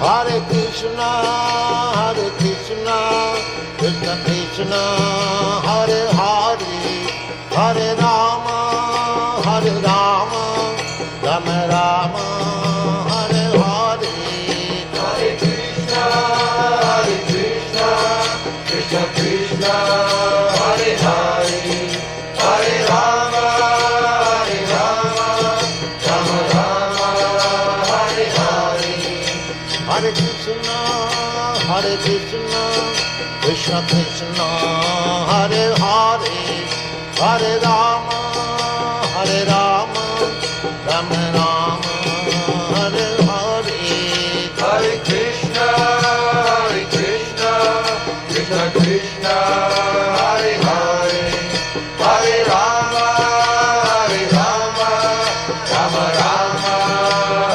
Hare Krishna, Krishna Krishna, Hare Hare, Hare Rama, Rama Rama, Hare Hare. Hare Krishna, Krishna Krishna, Hare Hare, Hare Rama, Rama Rama, Hare Hare. Hare Krishna, Krishna Krishna, Hare Hare, Hare Rama, Rama Rama, Hare Hare. Hare Krishna, Krishna Krishna, Hare Hare, Hare Rama, Rama Rama,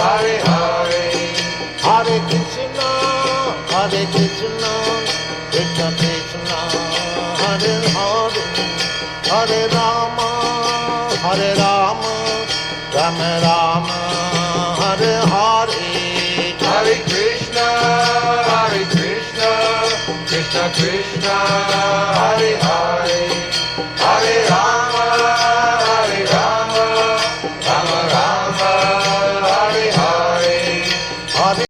Hare Hare. Hare Krishna, Krishna Krishna, Hare Hare, Hare Rama, Rama Rama, Hare Hare. Hare Krishna, Krishna Krishna, Hare Hare.